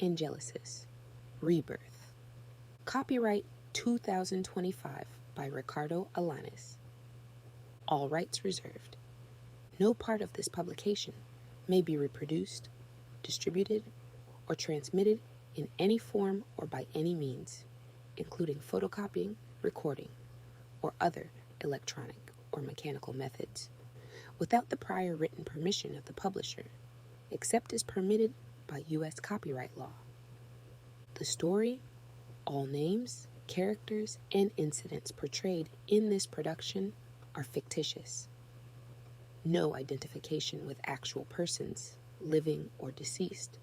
Angelisis, Rebirth. Copyright 2025 by Ricardo Alanis. All rights reserved. No part of this publication may be reproduced, distributed, or transmitted in any form or by any means, including photocopying, recording, or other electronic or mechanical methods, without the prior written permission of the publisher, except as permitted by U.S. copyright law. The story, all names, characters, and incidents portrayed in this production are fictitious. No identification with actual persons, living or deceased,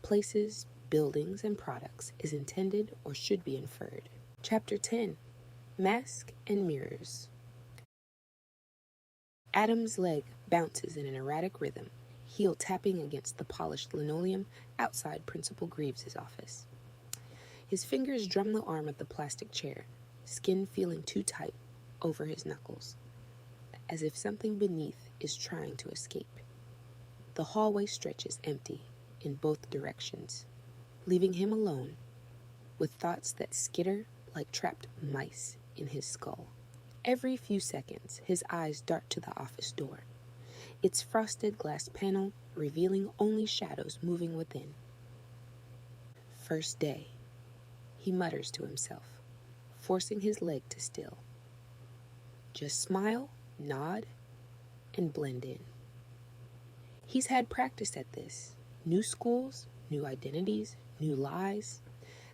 places, buildings, and products is intended or should be inferred. Chapter 10. Mask and Mirrors. Adam's leg bounces in an erratic rhythm, heel tapping against the polished linoleum outside Principal Greaves' office. His fingers drum the arm of the plastic chair, skin feeling too tight over his knuckles, as if something beneath is trying to escape. The hallway stretches empty in both directions, leaving him alone with thoughts that skitter like trapped mice in his skull. Every few seconds, his eyes dart to the office door, its frosted glass panel revealing only shadows moving within. First day, he mutters to himself, forcing his leg to still. Just smile, nod, and blend in. He's had practice at this. New schools, new identities, new lies.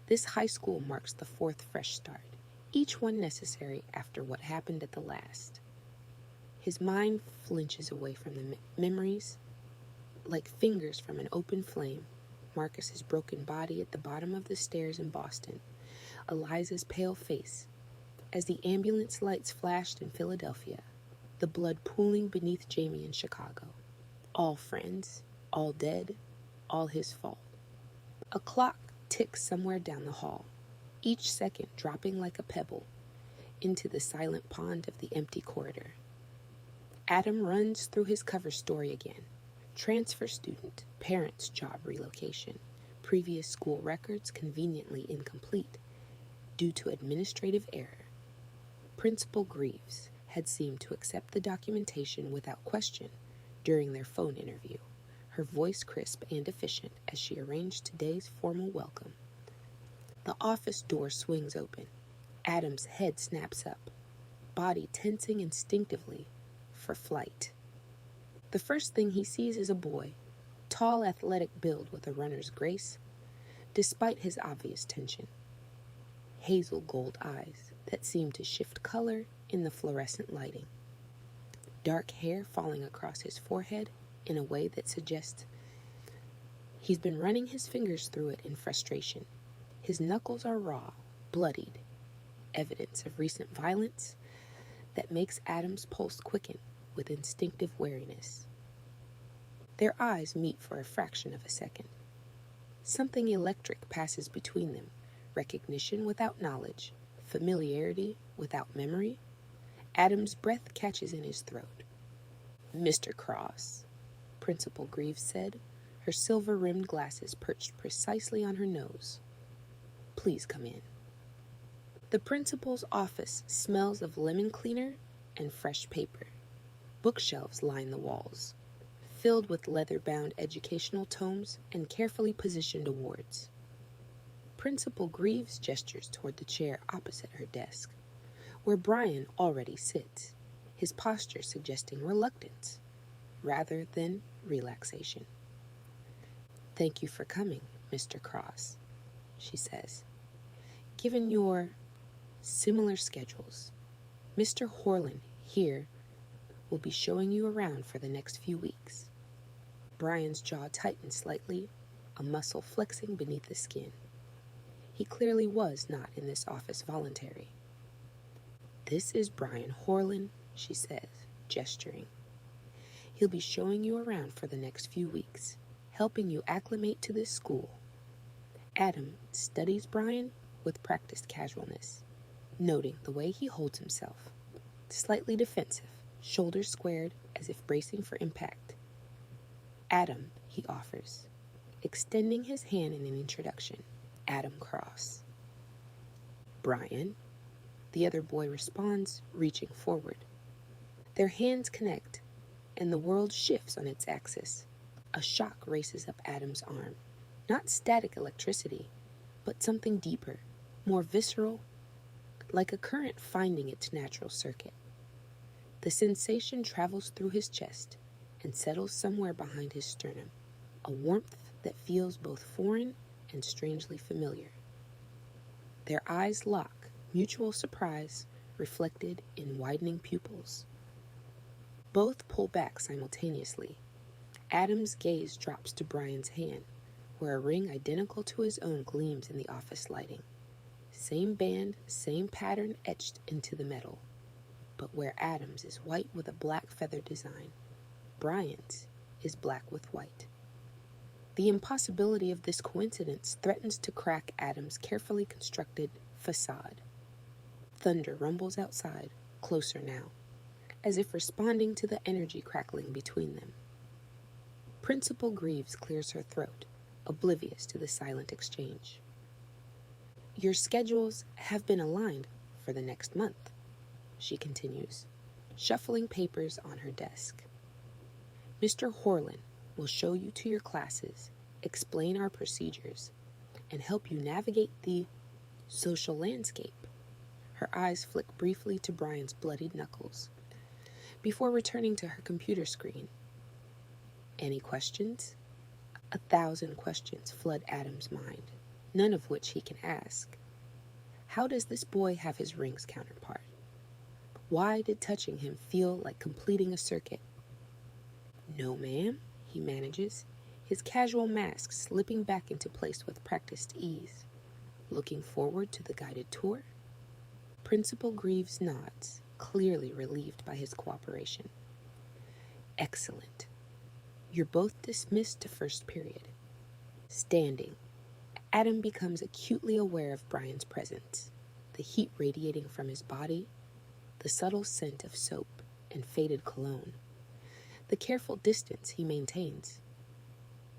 This high school marks the fourth fresh start, each one necessary after what happened at the last. His mind flinches away from the memories. Like fingers from an open flame, Marcus's broken body at the bottom of the stairs in Boston, Eliza's pale face, as the ambulance lights flashed in Philadelphia, the blood pooling beneath Jamie in Chicago. All friends, all dead, all his fault. A clock ticks somewhere down the hall, each second dropping like a pebble into the silent pond of the empty corridor. Adam runs through his cover story again. Transfer student, parents' job relocation, previous school records conveniently incomplete due to administrative error. Principal Greaves had seemed to accept the documentation without question during their phone interview, her voice crisp and efficient as she arranged today's formal welcome. The office door swings open. Adam's head snaps up, body tensing instinctively for flight. The first thing he sees is a boy, tall, athletic build with a runner's grace, despite his obvious tension. Hazel gold eyes that seem to shift color in the fluorescent lighting. Dark hair falling across his forehead in a way that suggests he's been running his fingers through it in frustration. His knuckles are raw, bloodied, evidence of recent violence that makes Adam's pulse quicken with instinctive wariness. Their eyes meet for a fraction of a second. Something electric passes between them, recognition without knowledge, familiarity without memory. Adam's breath catches in his throat. "Mr. Cross," Principal Greaves said, her silver-rimmed glasses perched precisely on her nose. "Please come in." The principal's office smells of lemon cleaner and fresh paper. Bookshelves line the walls, filled with leather-bound educational tomes and carefully positioned awards. Principal Greaves gestures toward the chair opposite her desk, where Brian already sits, his posture suggesting reluctance rather than relaxation. "Thank you for coming, Mr. Cross," she says. "Given your similar schedules, Mr. Horlin here will be showing you around for the next few weeks." Brian's jaw tightens slightly, a muscle flexing beneath the skin. He clearly was not in this office voluntary. "This is Brian Horlin," she says, gesturing. "He'll be showing you around for the next few weeks, helping you acclimate to this school." Adam studies Brian with practiced casualness, noting the way he holds himself, slightly defensive, shoulders squared as if bracing for impact. "Adam," he offers, extending his hand in an introduction. Adam Cross. Brian. The other boy responds, reaching forward. Their hands connect, and the world shifts on its axis. A shock races up Adam's arm. Not static electricity, but something deeper, more visceral, like a current finding its natural circuit. The sensation travels through his chest and settles somewhere behind his sternum, a warmth that feels both foreign and strangely familiar. Their eyes lock, mutual surprise reflected in widening pupils. Both pull back simultaneously. Adam's gaze drops to Brian's hand, where a ring identical to his own gleams in the office lighting. Same band, same pattern etched into the metal. But where Adam's is white with a black feather design, Brian's is black with white. The impossibility of this coincidence threatens to crack Adam's carefully constructed facade. Thunder rumbles outside, closer now, as if responding to the energy crackling between them. Principal Greaves clears her throat, oblivious to the silent exchange. Your schedules have been aligned for the next month, she continues, shuffling papers on her desk. Mr. Horlin will show you to your classes, explain our procedures, and help you navigate the social landscape. Her eyes flick briefly to Brian's bloodied knuckles, before returning to her computer screen. Any questions? 1,000 questions flood Adam's mind, none of which he can ask. How does this boy have his ring's counterpart? Why did touching him feel like completing a circuit? No, ma'am, he manages, his casual mask slipping back into place with practiced ease. Looking forward to the guided tour? Principal Greaves nods, clearly relieved by his cooperation. Excellent. You're both dismissed to first period. Standing, Adam becomes acutely aware of Brian's presence, the heat radiating from his body, the subtle scent of soap and faded cologne, the careful distance he maintains.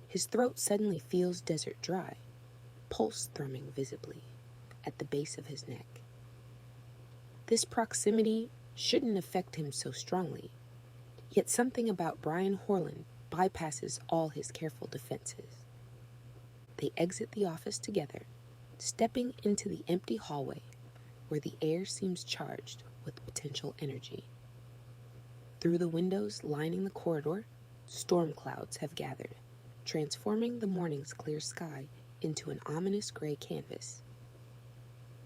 His throat suddenly feels desert dry, pulse thrumming visibly at the base of his neck. This proximity shouldn't affect him so strongly, yet something about Brian Horlin bypasses all his careful defenses. They exit the office together, stepping into the empty hallway where the air seems charged with potential energy. Through the windows lining the corridor, storm clouds have gathered, transforming the morning's clear sky into an ominous gray canvas.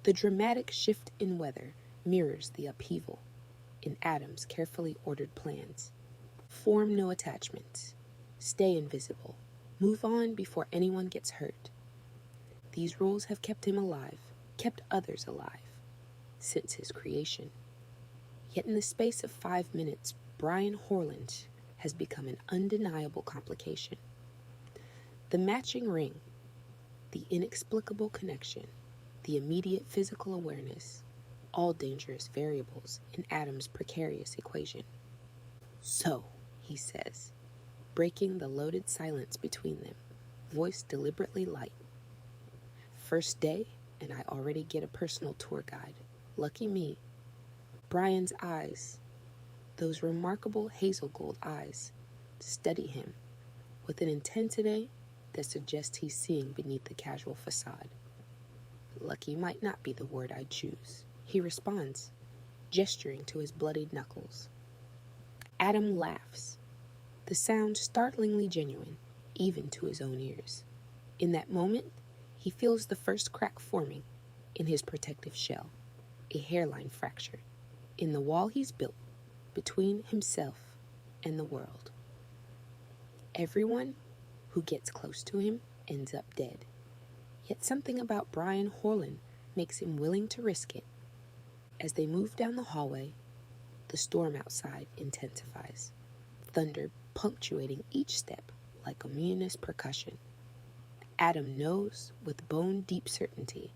The dramatic shift in weather mirrors the upheaval in Adam's carefully ordered plans. Form no attachments. Stay invisible. Move on before anyone gets hurt. These rules have kept him alive, kept others alive, since his creation. Yet in the space of 5 minutes, Brian Horland has become an undeniable complication. The matching ring, the inexplicable connection, the immediate physical awareness, all dangerous variables in Adam's precarious equation. So, he says, breaking the loaded silence between them, voice deliberately light. First day, and I already get a personal tour guide. Lucky me. Brian's eyes, those remarkable hazel gold eyes, study him with an intensity that suggests he's seeing beneath the casual facade. Lucky might not be the word I'd choose, he responds, gesturing to his bloodied knuckles. Adam laughs, the sound startlingly genuine, even to his own ears. In that moment, he feels the first crack forming in his protective shell, a hairline fracture, in the wall he's built between himself and the world. Everyone who gets close to him ends up dead. Yet something about Brian Horlin makes him willing to risk it. As they move down the hallway, the storm outside intensifies, thunder punctuating each step like ominous percussion. Adam knows with bone-deep certainty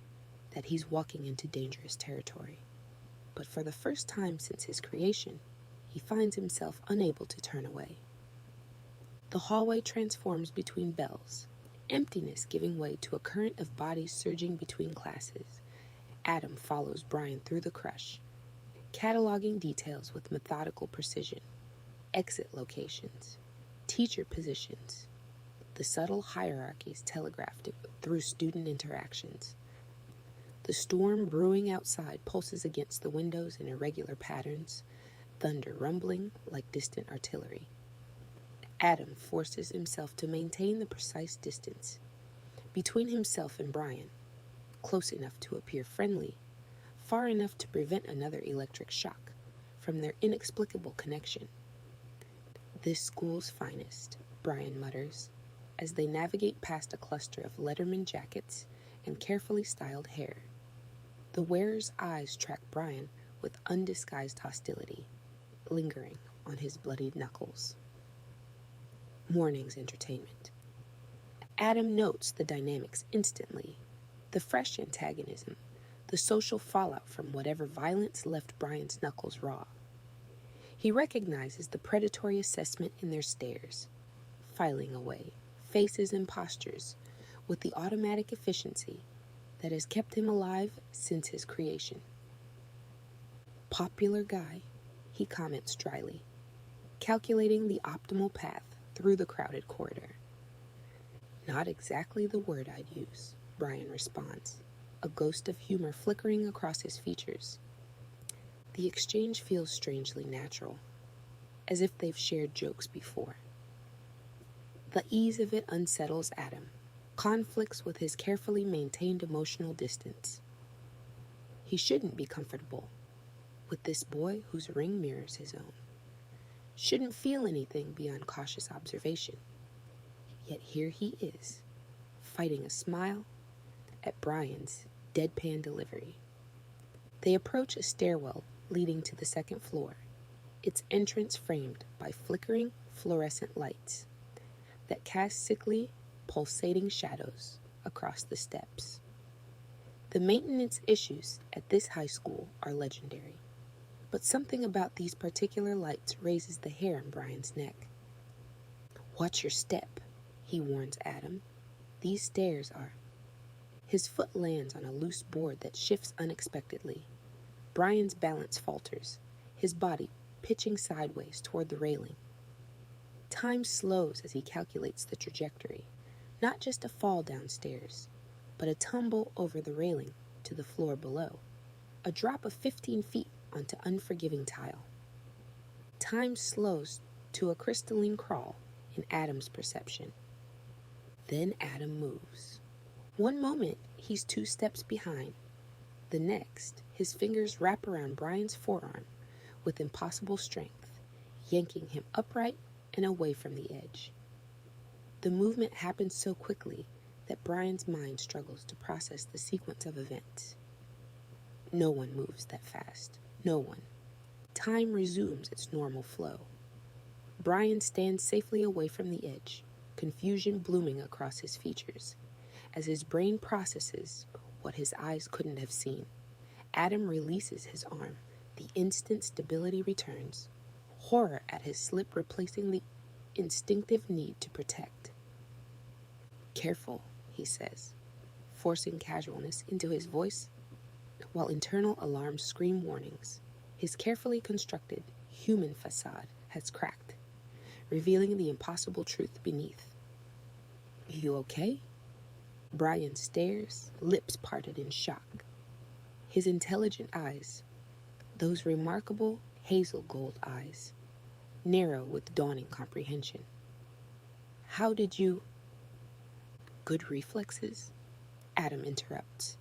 that he's walking into dangerous territory. But for the first time since his creation, he finds himself unable to turn away. The hallway transforms between bells, emptiness giving way to a current of bodies surging between classes. Adam follows Brian through the crush, cataloging details with methodical precision. Exit locations, teacher positions, the subtle hierarchies telegraphed through student interactions. The storm brewing outside pulses against the windows in irregular patterns, thunder rumbling like distant artillery. Adam forces himself to maintain the precise distance between himself and Brian, close enough to appear friendly, far enough to prevent another electric shock from their inexplicable connection. "This school's finest," Brian mutters, as they navigate past a cluster of Letterman jackets and carefully styled hair. The wearer's eyes track Brian with undisguised hostility, lingering on his bloodied knuckles. Morning's entertainment. Adam notes the dynamics instantly, the fresh antagonism, the social fallout from whatever violence left Brian's knuckles raw. He recognizes the predatory assessment in their stares, filing away faces and postures with the automatic efficiency that has kept him alive since his creation. "Popular guy," he comments dryly, calculating the optimal path through the crowded corridor. "Not exactly the word I'd use," Brian responds, a ghost of humor flickering across his features. The exchange feels strangely natural, as if they've shared jokes before. The ease of it unsettles Adam, conflicts with his carefully maintained emotional distance. He shouldn't be comfortable with this boy whose ring mirrors his own. Shouldn't feel anything beyond cautious observation. Yet here he is, fighting a smile at Brian's deadpan delivery. They approach a stairwell leading to the second floor, its entrance framed by flickering fluorescent lights that cast sickly, pulsating shadows across the steps. The maintenance issues at this high school are legendary, but something about these particular lights raises the hair on Brian's neck. "Watch your step," he warns Adam. "These stairs are..." His foot lands on a loose board that shifts unexpectedly. Brian's balance falters, his body pitching sideways toward the railing. Time slows as he calculates the trajectory, not just a fall downstairs, but a tumble over the railing to the floor below, a drop of 15 feet onto unforgiving tile. Time slows to a crystalline crawl in Adam's perception. Then Adam moves. One moment, he's 2 steps behind. The next, his fingers wrap around Brian's forearm with impossible strength, yanking him upright and away from the edge. The movement happens so quickly that Brian's mind struggles to process the sequence of events. No one moves that fast. No one. Time resumes its normal flow. Brian stands safely away from the edge, confusion blooming across his features. As his brain processes what his eyes couldn't have seen, Adam releases his arm. The instant stability returns, horror at his slip replacing the instinctive need to protect. "Careful," he says, forcing casualness into his voice, while internal alarms scream warnings. His carefully constructed human facade has cracked, revealing the impossible truth beneath. "You okay?" Brian stares, lips parted in shock. His intelligent eyes, those remarkable hazel gold eyes, narrow with dawning comprehension. "How did you..." "Good reflexes," Adam interrupts,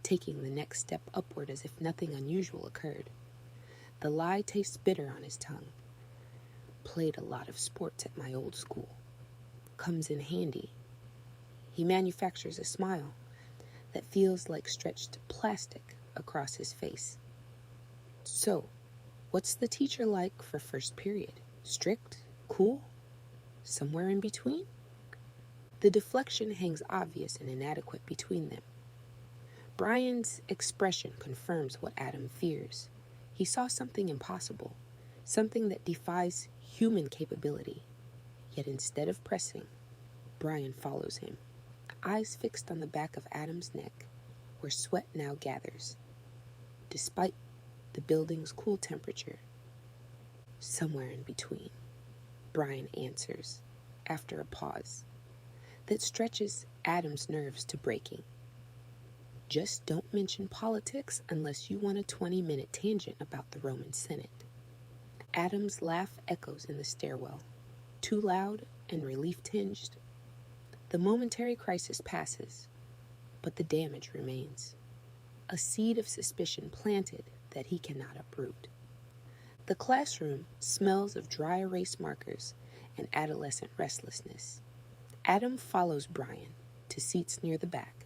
taking the next step upward as if nothing unusual occurred. The lie tastes bitter on his tongue. "Played a lot of sports at my old school. Comes in handy." He manufactures a smile that feels like stretched plastic across his face. "So, what's the teacher like for first period? Strict? Cool? Somewhere in between?" The deflection hangs obvious and inadequate between them. Brian's expression confirms what Adam fears. He saw something impossible, something that defies human capability. Yet instead of pressing, Brian follows him, eyes fixed on the back of Adam's neck, where sweat now gathers, despite the building's cool temperature. Somewhere in between, Brian answers, after a pause that stretches Adam's nerves to breaking. Just don't mention politics unless you want a 20-minute tangent about the Roman Senate. Adam's laugh echoes in the stairwell, too loud and relief-tinged. The momentary crisis passes, but the damage remains. A seed of suspicion planted that he cannot uproot. The classroom smells of dry erase markers and adolescent restlessness. Adam follows Brian to seats near the back,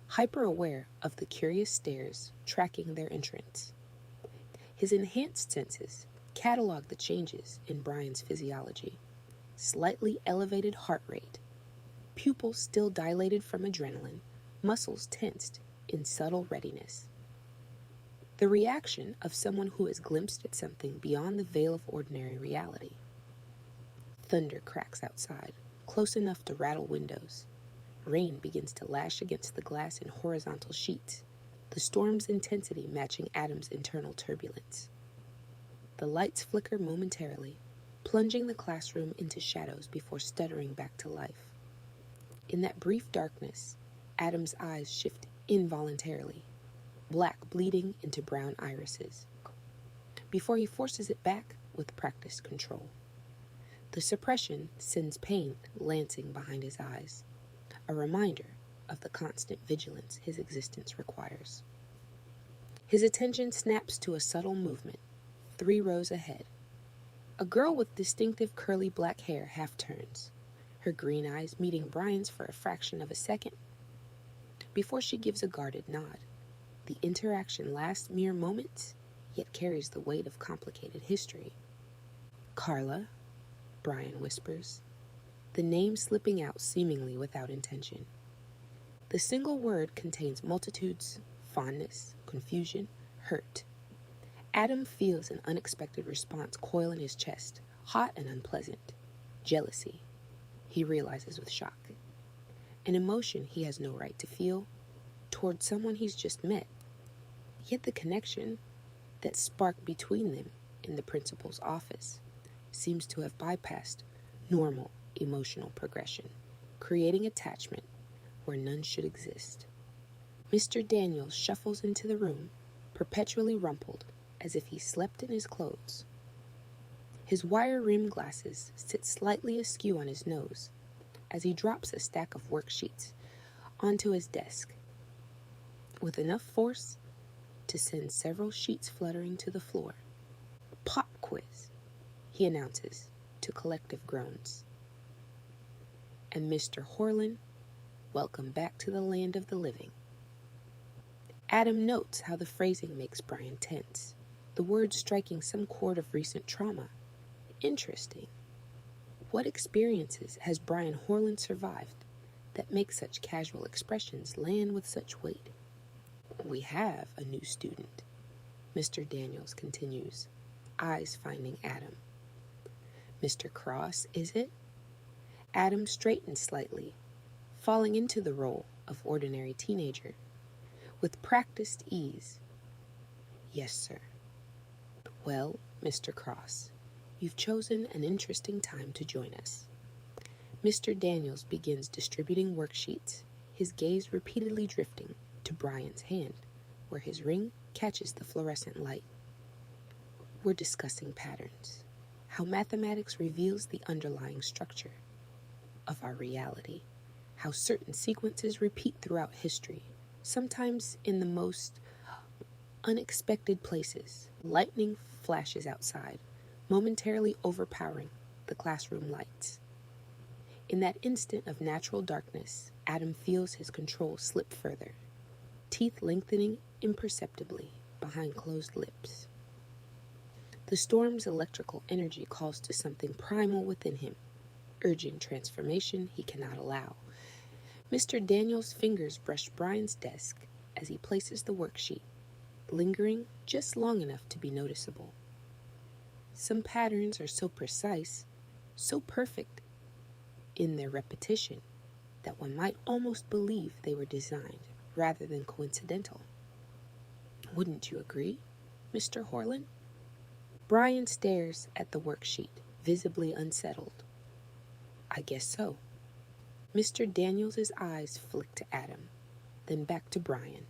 hyper-aware of the curious stares tracking their entrance. His enhanced senses catalog the changes in Brian's physiology. Slightly elevated heart rate, pupils still dilated from adrenaline, muscles tensed in subtle readiness. The reaction of someone who has glimpsed at something beyond the veil of ordinary reality. Thunder cracks outside, close enough to rattle windows. Rain begins to lash against the glass in horizontal sheets, the storm's intensity matching Adam's internal turbulence. The lights flicker momentarily, plunging the classroom into shadows before stuttering back to life. In that brief darkness, Adam's eyes shift involuntarily, black bleeding into brown irises, before he forces it back with practiced control. The suppression sends pain lancing behind his eyes, a reminder of the constant vigilance his existence requires. His attention snaps to a subtle movement, 3 rows ahead. A girl with distinctive curly black hair half turns, her green eyes meeting Brian's for a fraction of a second, before she gives a guarded nod. The interaction lasts mere moments, yet carries the weight of complicated history. "Carla," Brian whispers, the name slipping out seemingly without intention. The single word contains multitudes, fondness, confusion, hurt. Adam feels an unexpected response coil in his chest, hot and unpleasant. Jealousy, he realizes with shock. An emotion he has no right to feel toward someone he's just met. Yet the connection that sparked between them in the principal's office seems to have bypassed normal emotional progression, creating attachment where none should exist. Mr. Daniels shuffles into the room, perpetually rumpled, as if he slept in his clothes. His wire-rimmed glasses sit slightly askew on his nose as he drops a stack of worksheets onto his desk, with enough force to send several sheets fluttering to the floor. "Pop quiz," he announces to collective groans. "And Mr. Horlin, welcome back to the land of the living." Adam notes how the phrasing makes Brian tense, the words striking some chord of recent trauma. Interesting. What experiences has Brian Horlin survived that make such casual expressions land with such weight? "We have a new student," Mr. Daniels continues, eyes finding Adam. "Mr. Cross, is it?" Adam straightens slightly, falling into the role of ordinary teenager, with practiced ease. "Yes, sir." "Well, Mr. Cross, you've chosen an interesting time to join us." Mr. Daniels begins distributing worksheets, his gaze repeatedly drifting to Brian's hand, where his ring catches the fluorescent light. "We're discussing patterns, how mathematics reveals the underlying structure of our reality, how certain sequences repeat throughout history, sometimes in the most unexpected places." Lightning flashes outside, momentarily overpowering the classroom lights. In that instant of natural darkness, Adam feels his control slip further, teeth lengthening imperceptibly behind closed lips. The storm's electrical energy calls to something primal within him, urging transformation he cannot allow. Mr. Daniels' fingers brush Brian's desk as he places the worksheet, lingering just long enough to be noticeable. Some patterns are so precise, so perfect in their repetition, that one might almost believe they were designed rather than coincidental. Wouldn't you agree, Mr. Horlin? Brian stares at the worksheet, visibly unsettled. I guess so. Mr. Daniels' eyes flick to Adam, then back to Brian.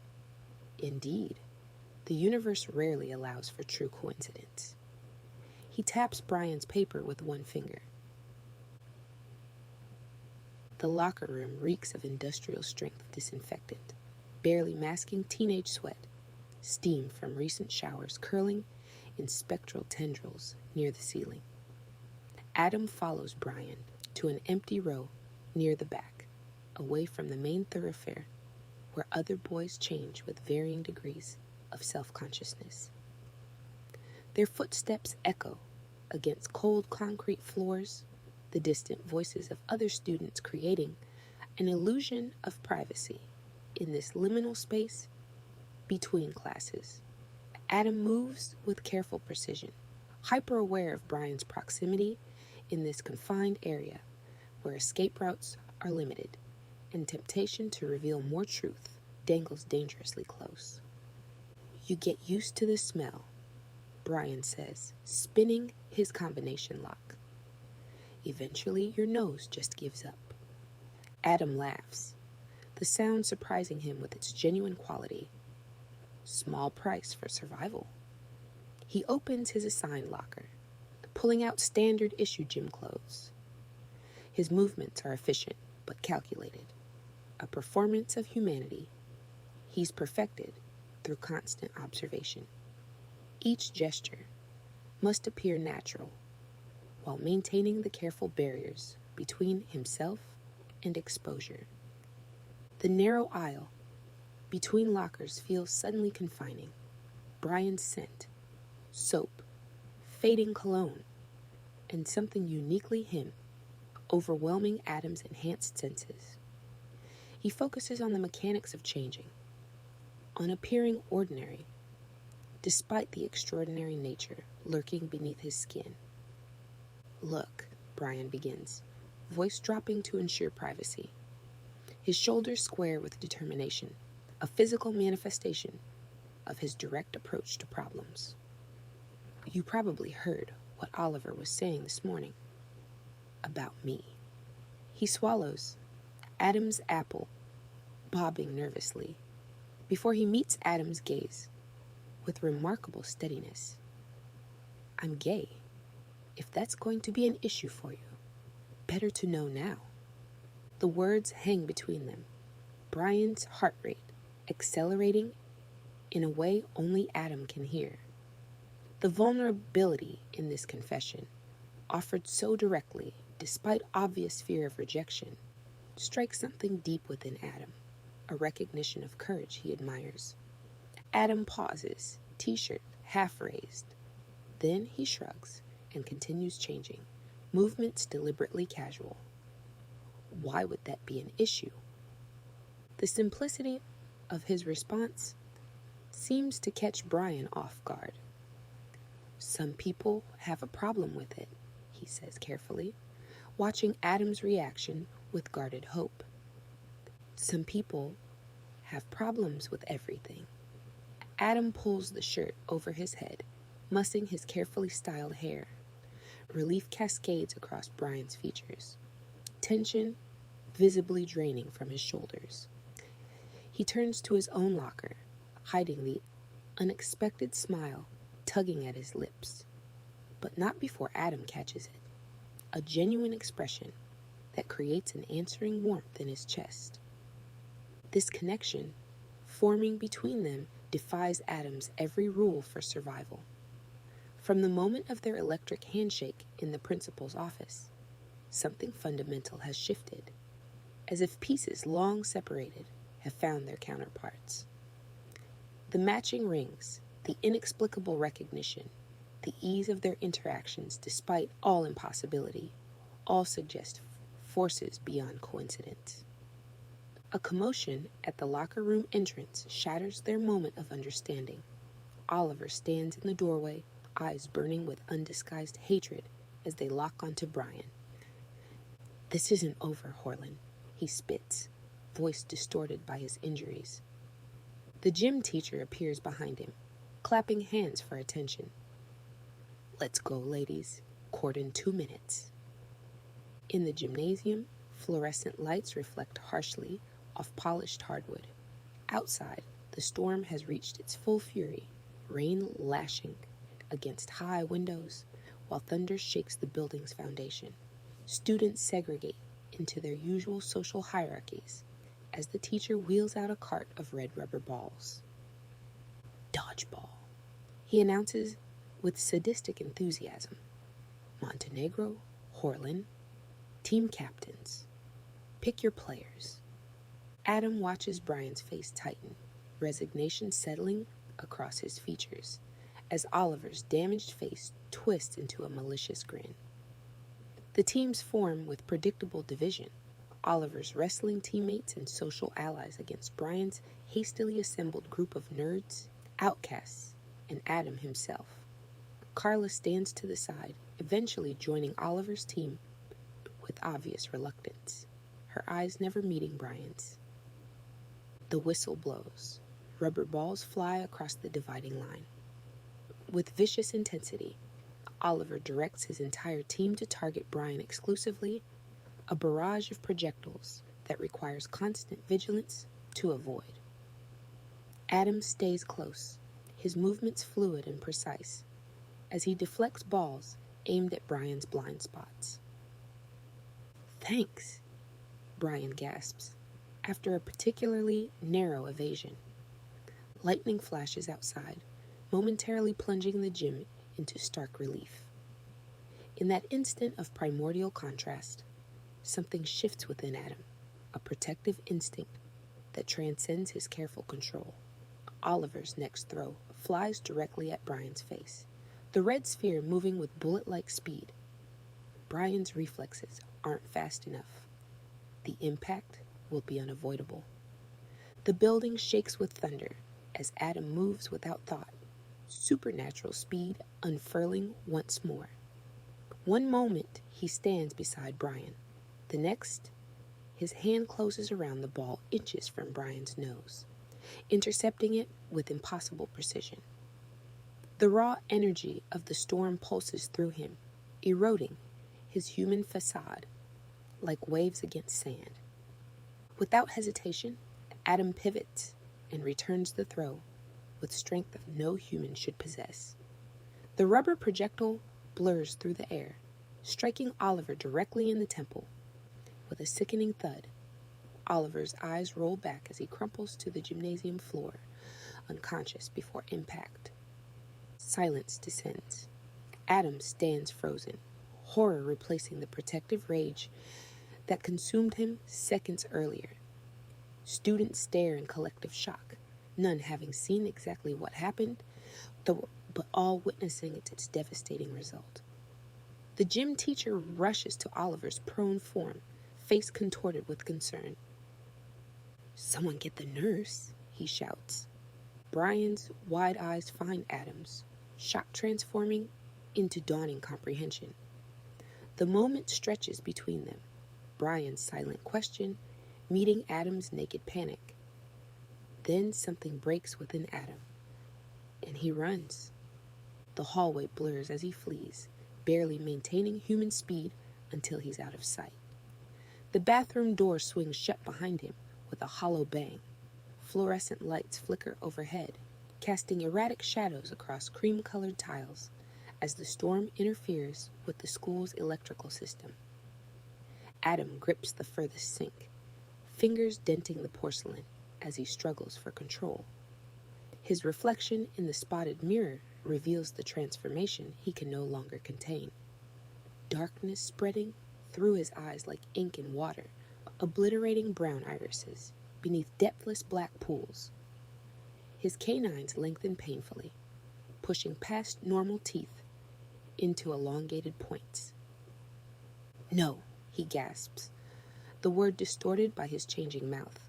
Indeed, the universe rarely allows for true coincidence. He taps Brian's paper with one finger. The locker room reeks of industrial-strength disinfectant, barely masking teenage sweat, steam from recent showers curling in spectral tendrils near the ceiling. Adam follows Brian to an empty row near the back, away from the main thoroughfare, where other boys change with varying degrees of self-consciousness. Their footsteps echo against cold concrete floors, the distant voices of other students creating an illusion of privacy in this liminal space between classes. Adam moves with careful precision, hyper-aware of Brian's proximity in this confined area where escape routes are limited and temptation to reveal more truth dangles dangerously close. You get used to the smell, Brian says, spinning his combination lock. Eventually, your nose just gives up. Adam laughs, the sound surprising him with its genuine quality. Small price for survival. He opens his assigned locker, pulling out standard issue gym clothes. His movements are efficient but calculated, a performance of humanity he's perfected through constant observation. Each gesture must appear natural while maintaining the careful barriers between himself and exposure. The narrow aisle between lockers feels suddenly confining. Brian's scent, soap, fading cologne, and something uniquely him, overwhelming Adam's enhanced senses. He focuses on the mechanics of changing, on appearing ordinary, despite the extraordinary nature lurking beneath his skin. Look, Brian begins, voice dropping to ensure privacy. His shoulders square with determination, a physical manifestation of his direct approach to problems. You probably heard what Oliver was saying this morning about me. He swallows Adam's apple, bobbing nervously, before he meets Adam's gaze with remarkable steadiness. I'm gay. If that's going to be an issue for you, better to know now. The words hang between them, Brian's heart rate accelerating in a way only Adam can hear. The vulnerability in this confession, offered so directly despite obvious fear of rejection, strikes something deep within Adam, a recognition of courage he admires. Adam pauses, t-shirt half raised. Then he shrugs and continues changing, movements deliberately casual. Why would that be an issue? The simplicity of his response seems to catch Brian off guard. Some people have a problem with it, he says carefully, watching Adam's reaction with guarded hope. Some people have problems with everything. Adam pulls the shirt over his head, mussing his carefully styled hair. Relief cascades across Brian's features, tension visibly draining from his shoulders. He turns to his own locker, hiding the unexpected smile tugging at his lips, but not before Adam catches it, a genuine expression that creates an answering warmth in his chest. This connection, forming between them, defies Adam's every rule for survival. From the moment of their electric handshake in the principal's office, something fundamental has shifted, as if pieces long separated have found their counterparts. The matching rings, the inexplicable recognition, the ease of their interactions despite all impossibility, all suggest forces beyond coincidence. A commotion at the locker room entrance shatters their moment of understanding. Oliver stands in the doorway, eyes burning with undisguised hatred as they lock onto Brian. This isn't over, Horlin, he spits, voice distorted by his injuries. The gym teacher appears behind him, clapping hands for attention. "Let's go, ladies. Court in 2 minutes." In the gymnasium, fluorescent lights reflect harshly off polished hardwood. Outside, the storm has reached its full fury, rain lashing against high windows, while thunder shakes the building's foundation. Students segregate into their usual social hierarchies as the teacher wheels out a cart of red rubber balls. "Dodgeball," he announces with sadistic enthusiasm. "Montenegro, Horlin, team captains. Pick your players." Adam watches Brian's face tighten, resignation settling across his features, as Oliver's damaged face twists into a malicious grin. The teams form with predictable division, Oliver's wrestling teammates and social allies against Brian's hastily assembled group of nerds, outcasts, and Adam himself. Carla stands to the side, eventually joining Oliver's team with obvious reluctance, her eyes never meeting Brian's. The whistle blows. Rubber balls fly across the dividing line. With vicious intensity, Oliver directs his entire team to target Brian exclusively, a barrage of projectiles that requires constant vigilance to avoid. Adam stays close, his movements fluid and precise, as he deflects balls aimed at Brian's blind spots. "Thanks," Brian gasps, after a particularly narrow evasion. Lightning flashes outside, momentarily plunging the gym into stark relief. In that instant of primordial contrast, something shifts within Adam, a protective instinct that transcends his careful control. Oliver's next throw flies directly at Brian's face, the red sphere moving with bullet-like speed. Brian's reflexes aren't fast enough. The impact will be unavoidable. The building shakes with thunder as Adam moves without thought, supernatural speed unfurling once more. One moment, he stands beside Brian. The next, his hand closes around the ball inches from Brian's nose, intercepting it with impossible precision. The raw energy of the storm pulses through him, eroding his human facade like waves against sand. Without hesitation, Adam pivots and returns the throw with strength that no human should possess. The rubber projectile blurs through the air, striking Oliver directly in the temple. With a sickening thud, Oliver's eyes roll back as he crumples to the gymnasium floor, unconscious before impact. Silence descends. Adam stands frozen, horror replacing the protective rage that consumed him seconds earlier. Students stare in collective shock, none having seen exactly what happened, but all witnessing its devastating result. The gym teacher rushes to Oliver's prone form, face contorted with concern. "Someone get the nurse," he shouts. Brian's wide eyes find Adam's, shock transforming into dawning comprehension. The moment stretches between them, Brian's silent question meeting Adam's naked panic. Then something breaks within Adam, and he runs. The hallway blurs as he flees, barely maintaining human speed until he's out of sight. The bathroom door swings shut behind him with a hollow bang. Fluorescent lights flicker overhead, casting erratic shadows across cream-colored tiles as the storm interferes with the school's electrical system. Adam grips the furthest sink, fingers denting the porcelain as he struggles for control. His reflection in the spotted mirror reveals the transformation he can no longer contain. Darkness spreading through his eyes like ink in water, obliterating brown irises beneath depthless black pools. His canines lengthen painfully, pushing past normal teeth into elongated points. "No," he gasps, the word distorted by his changing mouth.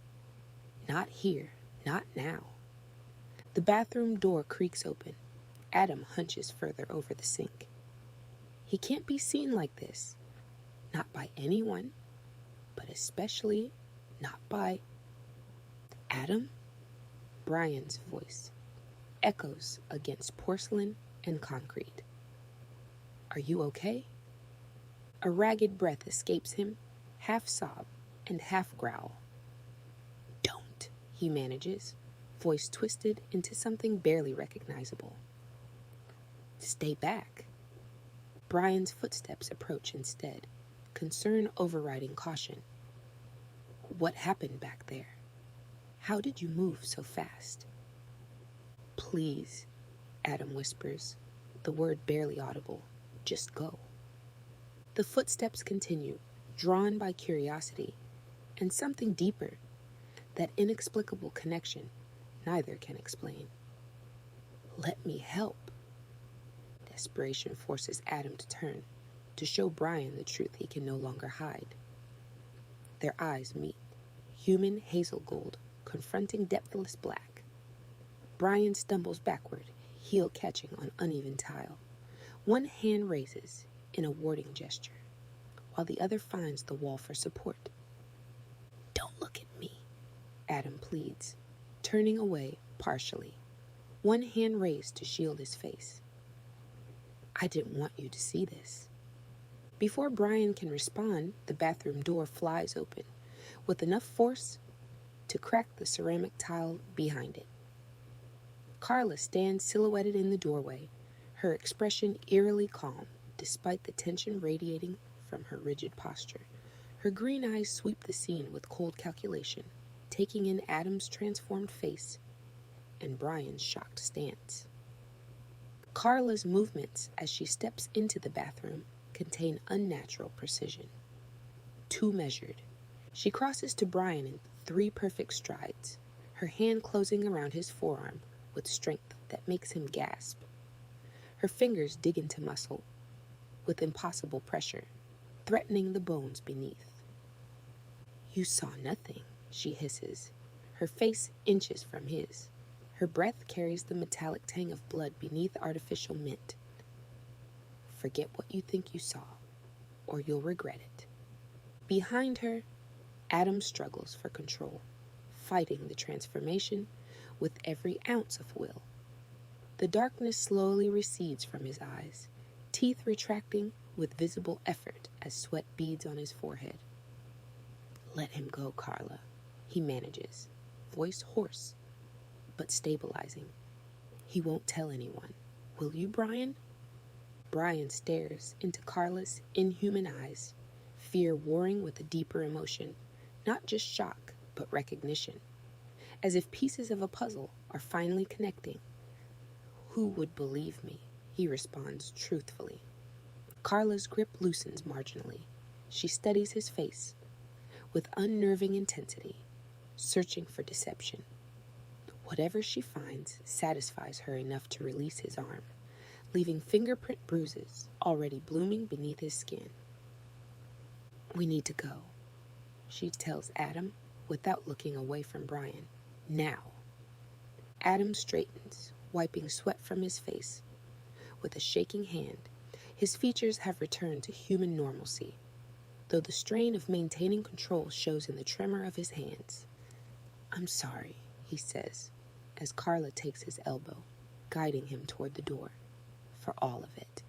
"Not here, not now." The bathroom door creaks open. Adam hunches further over the sink. He can't be seen like this, not by anyone, but especially Not by Adam? Brian's voice echoes against porcelain and concrete. Are you okay? A ragged breath escapes him, half sob and half growl. Don't, he manages, voice twisted into something barely recognizable. Stay back. Brian's footsteps approach instead, concern overriding caution. What happened back there? How did you move so fast? Please, Adam whispers, the word barely audible. Just go. The footsteps continue, drawn by curiosity and something deeper, that inexplicable connection neither can explain. Let me help. Desperation forces Adam to turn, to show Brian the truth he can no longer hide. Their eyes meet, human hazel gold confronting depthless black. Brian stumbles backward, heel catching on uneven tile. One hand raises in a warding gesture, while the other finds the wall for support. Don't look at me, Adam pleads, turning away partially, one hand raised to shield his face. I didn't want you to see this. Before Brian can respond, the bathroom door flies open, with enough force to crack the ceramic tile behind it. Carla stands silhouetted in the doorway, her expression eerily calm, despite the tension radiating from her rigid posture. Her green eyes sweep the scene with cold calculation, taking in Adam's transformed face and Brian's shocked stance. Carla's movements as she steps into the bathroom contain unnatural precision. Too measured. She crosses to Brian in 3 perfect strides, her hand closing around his forearm with strength that makes him gasp. Her fingers dig into muscle with impossible pressure, threatening the bones beneath. You saw nothing, she hisses, her face inches from his. Her breath carries the metallic tang of blood beneath artificial mint. Forget what you think you saw, or you'll regret it. Behind her, Adam struggles for control, fighting the transformation with every ounce of will. The darkness slowly recedes from his eyes, teeth retracting with visible effort as sweat beads on his forehead. Let him go, Carla, he manages, voice hoarse, but stabilizing. He won't tell anyone. Will you, Brian? Brian stares into Carla's inhuman eyes, fear warring with a deeper emotion, not just shock, but recognition, as if pieces of a puzzle are finally connecting. Who would believe me? He responds truthfully. Carla's grip loosens marginally. She studies his face with unnerving intensity, searching for deception. Whatever she finds satisfies her enough to release his arm, leaving fingerprint bruises already blooming beneath his skin. We need to go, she tells Adam without looking away from Brian. Now. Adam straightens, wiping sweat from his face. With a shaking hand, his features have returned to human normalcy, though the strain of maintaining control shows in the tremor of his hands. I'm sorry, he says, as Carla takes his elbow, guiding him toward the door, for all of it.